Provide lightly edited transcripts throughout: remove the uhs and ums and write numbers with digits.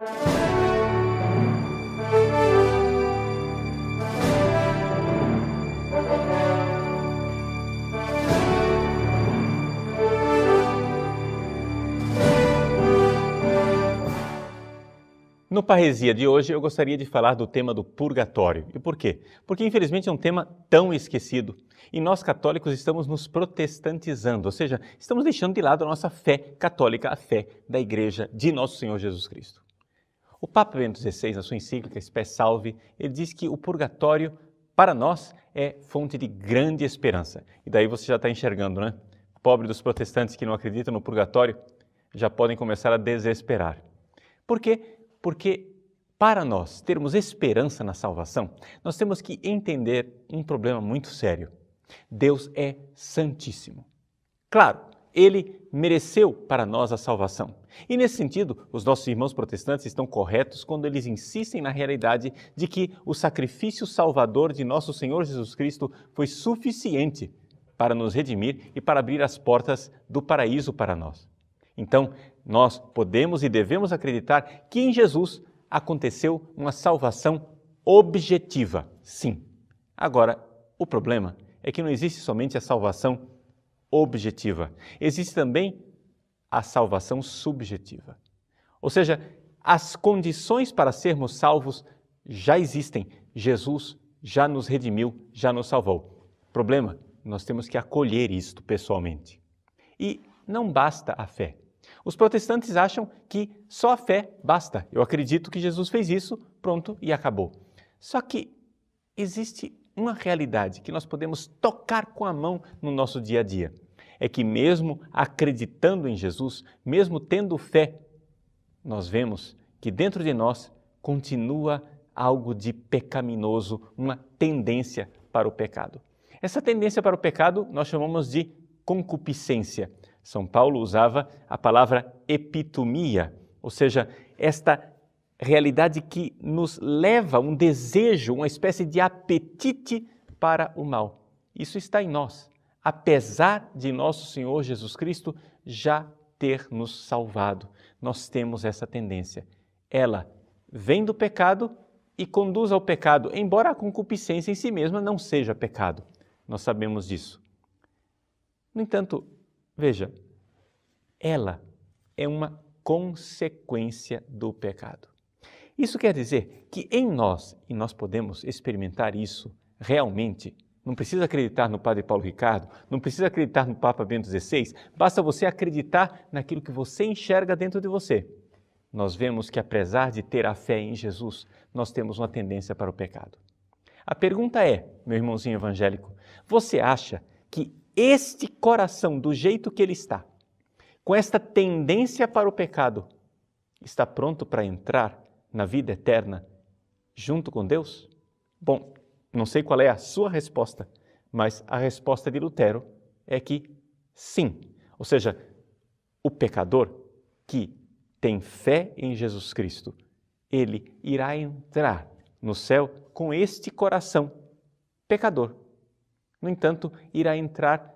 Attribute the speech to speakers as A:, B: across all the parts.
A: No Parresia de hoje, eu gostaria de falar do tema do purgatório. E por quê? Porque, infelizmente, é um tema tão esquecido. E nós, católicos, estamos nos protestantizando, ou seja, estamos deixando de lado a nossa fé católica, a fé da Igreja de Nosso Senhor Jesus Cristo. O Papa Bento XVI, na sua encíclica Spes Salvi, ele diz que o purgatório, para nós, é fonte de grande esperança. E daí você já está enxergando, né? Pobre dos protestantes que não acreditam no purgatório, já podem começar a desesperar. Por quê? Porque para nós termos esperança na salvação, nós temos que entender um problema muito sério. Deus é santíssimo. Claro, Ele mereceu para nós a salvação. E nesse sentido, os nossos irmãos protestantes estão corretos quando eles insistem na realidade de que o sacrifício salvador de nosso Senhor Jesus Cristo foi suficiente para nos redimir e para abrir as portas do paraíso para nós. Então, nós podemos e devemos acreditar que em Jesus aconteceu uma salvação objetiva, sim. Agora, o problema é que não existe somente a salvação objetiva, existe também a salvação subjetiva. Ou seja, as condições para sermos salvos já existem. Jesus já nos redimiu, já nos salvou. Problema, nós temos que acolher isto pessoalmente. E não basta a fé. Os protestantes acham que só a fé basta. Eu acredito que Jesus fez isso, pronto, e acabou. Só que existe uma realidade que nós podemos tocar com a mão no nosso dia a dia. É que mesmo acreditando em Jesus, mesmo tendo fé, nós vemos que dentro de nós continua algo de pecaminoso, uma tendência para o pecado. Essa tendência para o pecado nós chamamos de concupiscência. São Paulo usava a palavra epitomia, ou seja, esta realidade que nos leva a um desejo, uma espécie de apetite para o mal. Isso está em nós, apesar de nosso Senhor Jesus Cristo já ter nos salvado. Nós temos essa tendência. Ela vem do pecado e conduz ao pecado, embora a concupiscência em si mesma não seja pecado. Nós sabemos disso. No entanto, veja, ela é uma consequência do pecado. Isso quer dizer que em nós, e nós podemos experimentar isso realmente, não precisa acreditar no Padre Paulo Ricardo, não precisa acreditar no Papa Bento XVI, basta você acreditar naquilo que você enxerga dentro de você. Nós vemos que apesar de ter a fé em Jesus, nós temos uma tendência para o pecado. A pergunta é, meu irmãozinho evangélico, você acha que este coração, do jeito que ele está, com esta tendência para o pecado, está pronto para entrar na vida eterna junto com Deus? Bom, não sei qual é a sua resposta, mas a resposta de Lutero é que sim. Ou seja, o pecador que tem fé em Jesus Cristo, ele irá entrar no céu com este coração pecador. No entanto, irá entrar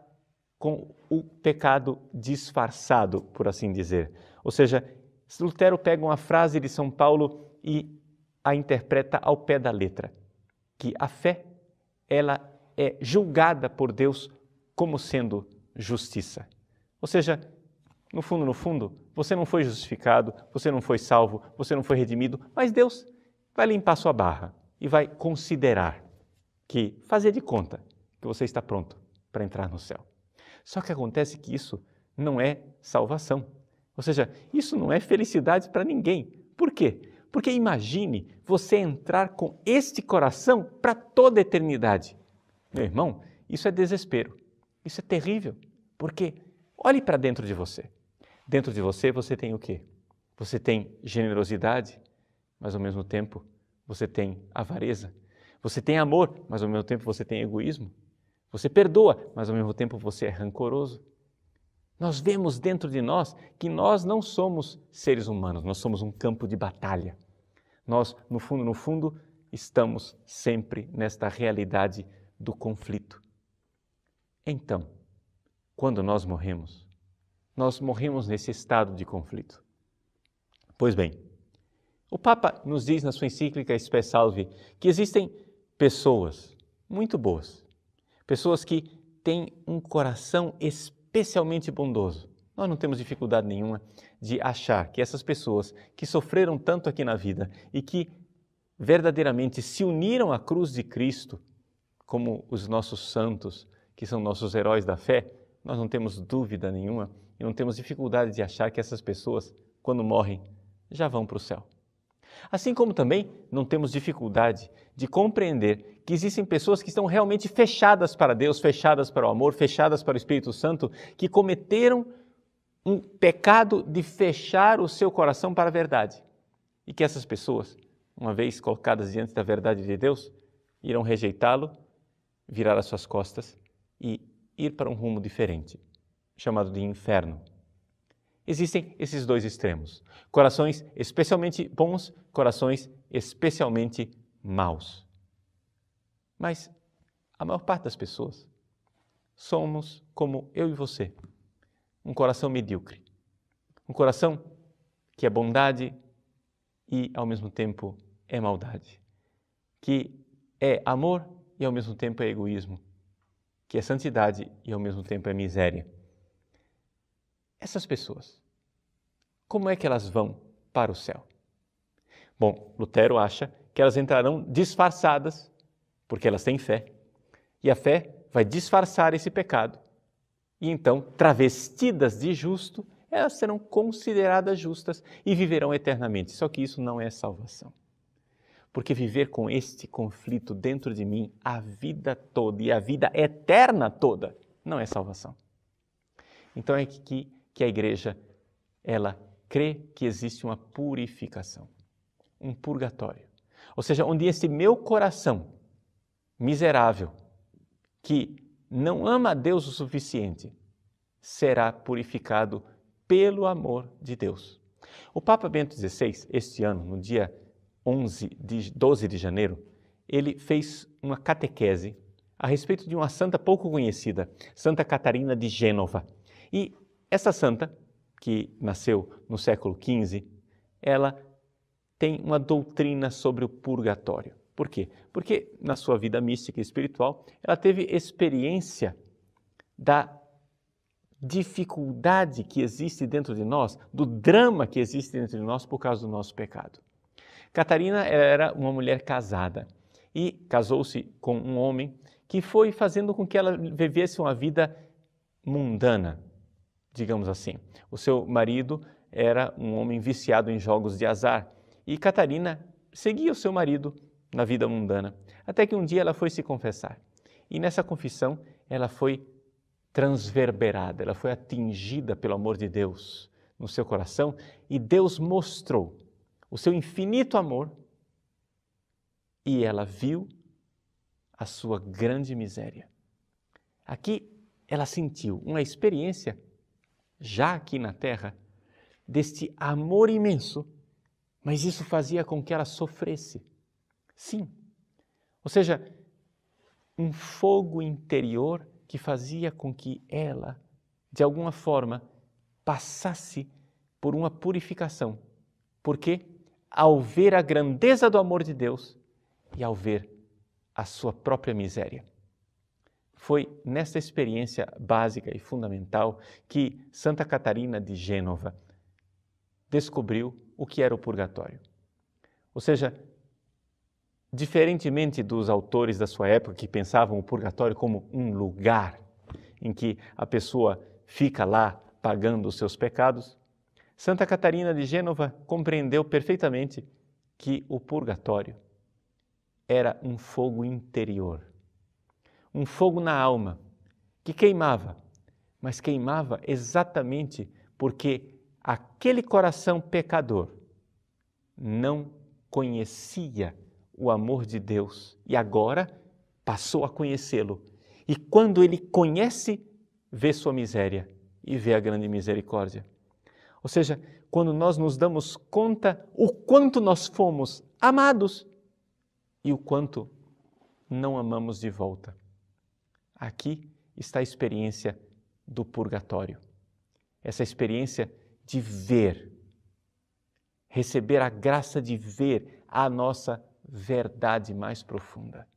A: com o pecado disfarçado, por assim dizer. Ou seja, Lutero pega uma frase de São Paulo e a interpreta ao pé da letra, que a fé, ela é julgada por Deus como sendo justiça. Ou seja, no fundo, você não foi justificado, você não foi salvo, você não foi redimido, mas Deus vai limpar sua barra e vai considerar que fazer de conta que você está pronto para entrar no céu. Só que acontece que isso não é salvação. Ou seja, isso não é felicidade para ninguém. Por quê? Porque imagine você entrar com este coração para toda a eternidade. Meu irmão, isso é desespero. Isso é terrível. Porque olhe para dentro de você. Dentro de você, você tem o quê? Você tem generosidade, mas ao mesmo tempo você tem avareza. Você tem amor, mas ao mesmo tempo você tem egoísmo. Você perdoa, mas ao mesmo tempo você é rancoroso. Nós vemos dentro de nós que nós não somos seres humanos, nós somos um campo de batalha. Nós, no fundo, estamos sempre nesta realidade do conflito. Então, quando nós morremos nesse estado de conflito. Pois bem, O Papa nos diz na sua encíclica Spe Salvi que existem pessoas muito boas, pessoas que têm um coração especialmente bondoso. Nós não temos dificuldade nenhuma de achar que essas pessoas que sofreram tanto aqui na vida e que verdadeiramente se uniram à cruz de Cristo, como os nossos santos, que são nossos heróis da fé, nós não temos dúvida nenhuma e não temos dificuldade de achar que essas pessoas, quando morrem, já vão para o céu. Assim como também não temos dificuldade de compreender que existem pessoas que estão realmente fechadas para Deus, fechadas para o amor, fechadas para o Espírito Santo, que cometeram um pecado de fechar o seu coração para a verdade. E que essas pessoas, uma vez colocadas diante da verdade de Deus, irão rejeitá-lo, virar as suas costas e ir para um rumo diferente, chamado de inferno. Existem esses dois extremos, corações especialmente bons, corações especialmente maus. Mas a maior parte das pessoas somos como eu e você, um coração medíocre, um coração que é bondade e ao mesmo tempo é maldade, que é amor e ao mesmo tempo é egoísmo, que é santidade e ao mesmo tempo é miséria. Essas pessoas, como é que elas vão para o céu? Bom, Lutero acha que elas entrarão disfarçadas, porque elas têm fé, e a fé vai disfarçar esse pecado. E então, travestidas de justo, elas serão consideradas justas e viverão eternamente. Só que isso não é salvação. Porque viver com este conflito dentro de mim a vida toda e a vida eterna toda não é salvação. Então é que a igreja, ela crê que existe uma purificação, um purgatório. Ou seja, onde esse meu coração miserável, que não ama a Deus o suficiente, será purificado pelo amor de Deus. O Papa Bento XVI, este ano, no dia 12 de janeiro, ele fez uma catequese a respeito de uma santa pouco conhecida, Santa Catarina de Gênova. E essa santa, que nasceu no século XV, ela tem uma doutrina sobre o purgatório. Por quê? Porque na sua vida mística e espiritual, ela teve experiência da dificuldade que existe dentro de nós, do drama que existe dentro de nós por causa do nosso pecado. Catarina era uma mulher casada e casou-se com um homem que foi fazendo com que ela vivesse uma vida mundana, digamos assim. O seu marido era um homem viciado em jogos de azar e Catarina seguia o seu marido na vida mundana, até que um dia ela foi se confessar. E nessa confissão ela foi transverberada, ela foi atingida pelo amor de Deus no seu coração e Deus mostrou o seu infinito amor e ela viu a sua grande miséria. Aqui ela sentiu uma experiência, já aqui na terra, deste amor imenso, mas isso fazia com que ela sofresse. Sim, ou seja, um fogo interior que fazia com que ela, de alguma forma, passasse por uma purificação. Porque ao ver a grandeza do amor de Deus e ao ver a sua própria miséria. Foi nessa experiência básica e fundamental que Santa Catarina de Gênova descobriu o que era o purgatório. Ou seja, diferentemente dos autores da sua época que pensavam o purgatório como um lugar em que a pessoa fica lá pagando os seus pecados, Santa Catarina de Gênova compreendeu perfeitamente que o purgatório era um fogo interior, um fogo na alma que queimava, mas queimava exatamente porque aquele coração pecador não conhecia o amor de Deus e agora passou a conhecê-lo. E quando ele conhece, vê sua miséria e vê a grande misericórdia. Ou seja, quando nós nos damos conta o quanto nós fomos amados e o quanto não amamos de volta. Aqui está a experiência do purgatório. Essa experiência de ver receber a graça de ver a nossa verdade mais profunda.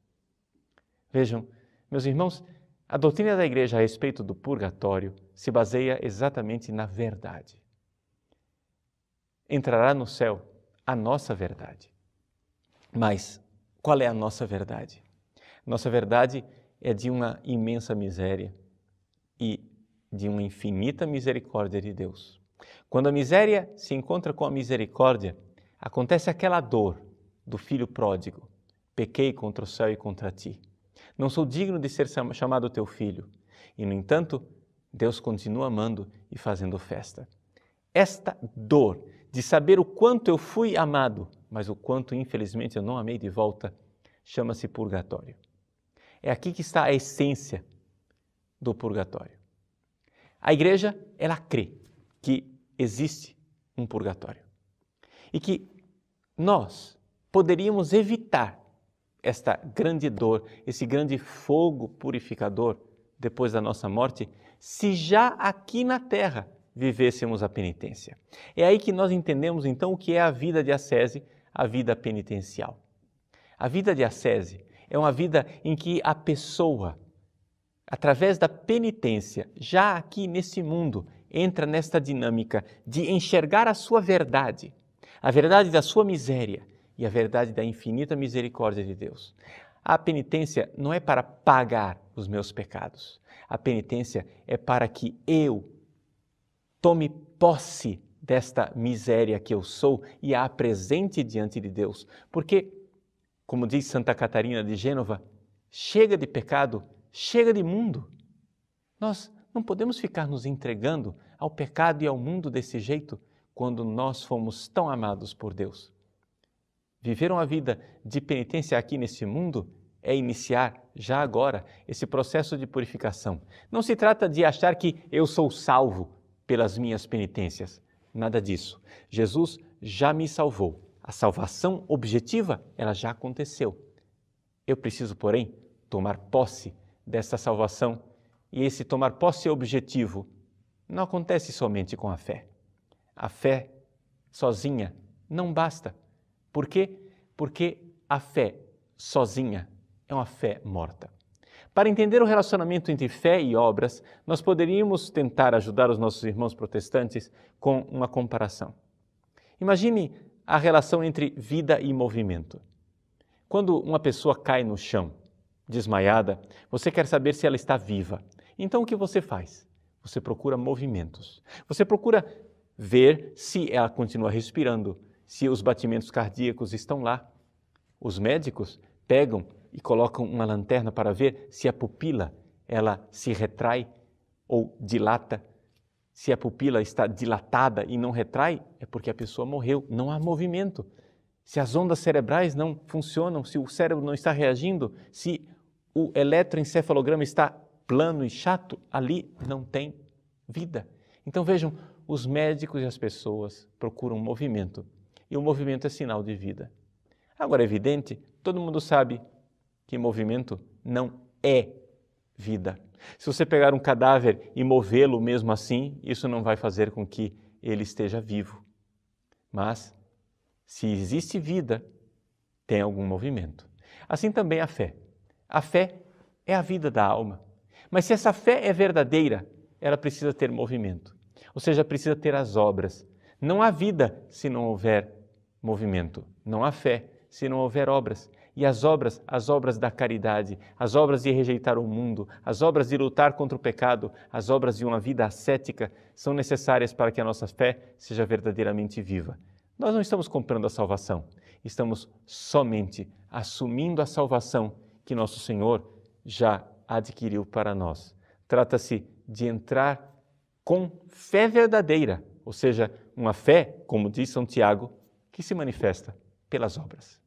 A: Vejam, meus irmãos, a doutrina da igreja a respeito do purgatório se baseia exatamente na verdade. Entrará no céu a nossa verdade. Mas qual é a nossa verdade? Nossa verdade é de uma imensa miséria e de uma infinita misericórdia de Deus. Quando a miséria se encontra com a misericórdia, acontece aquela dor do filho pródigo. Pequei contra o céu e contra ti. Não sou digno de ser chamado teu filho. E, no entanto, Deus continua amando e fazendo festa. Esta dor de saber o quanto eu fui amado, mas o quanto, infelizmente, eu não amei de volta, chama-se purgatório. É aqui que está a essência do purgatório. A igreja, ela crê que existe um purgatório e que nós poderíamos evitar esta grande dor, esse grande fogo purificador depois da nossa morte, se já aqui na terra vivêssemos a penitência. É aí que nós entendemos então o que é a vida de ascese, a vida penitencial. A vida de ascese é uma vida em que a pessoa, através da penitência, já aqui nesse mundo, entra nesta dinâmica de enxergar a sua verdade, a verdade da sua miséria e a verdade da infinita misericórdia de Deus. A penitência não é para pagar os meus pecados. A penitência é para que eu tome posse desta miséria que eu sou e a apresente diante de Deus. Porque, como diz Santa Catarina de Gênova, chega de pecado, chega de mundo. Nós não podemos ficar nos entregando ao pecado e ao mundo desse jeito quando nós fomos tão amados por Deus. Viver uma vida de penitência aqui nesse mundo é iniciar, já agora, esse processo de purificação. Não se trata de achar que eu sou salvo pelas minhas penitências. Nada disso. Jesus já me salvou. A salvação objetiva, ela já aconteceu. Eu preciso, porém, tomar posse dessa salvação. E esse tomar posse objetivo não acontece somente com a fé. A fé sozinha não basta. Por quê? Porque a fé sozinha é uma fé morta. Para entender o relacionamento entre fé e obras, nós poderíamos tentar ajudar os nossos irmãos protestantes com uma comparação. Imagine a relação entre vida e movimento. Quando uma pessoa cai no chão, desmaiada, você quer saber se ela está viva. Então o que você faz? Você procura movimentos. Você procura ver se ela continua respirando, se os batimentos cardíacos estão lá. Os médicos pegam e colocam uma lanterna para ver se a pupila ela se retrai ou dilata. Se a pupila está dilatada e não retrai, é porque a pessoa morreu, não há movimento. Se as ondas cerebrais não funcionam, se o cérebro não está reagindo, se o eletroencefalograma está plano e chato, ali não tem vida. Então vejam, os médicos e as pessoas procuram movimento, e o movimento é sinal de vida. Agora é evidente, todo mundo sabe que movimento não é vida. Se você pegar um cadáver e movê-lo mesmo assim, isso não vai fazer com que ele esteja vivo. Mas, se existe vida, tem algum movimento. Assim também a fé. A fé é a vida da alma. Mas se essa fé é verdadeira, ela precisa ter movimento. Ou seja, precisa ter as obras. Não há vida se não houver movimento. Não há fé se não houver obras. E as obras da caridade, as obras de rejeitar o mundo, as obras de lutar contra o pecado, as obras de uma vida ascética são necessárias para que a nossa fé seja verdadeiramente viva. Nós não estamos comprando a salvação, estamos somente assumindo a salvação que nosso Senhor já adquiriu para nós. Trata-se de entrar com fé verdadeira, ou seja, uma fé, como diz São Tiago, que se manifesta pelas obras.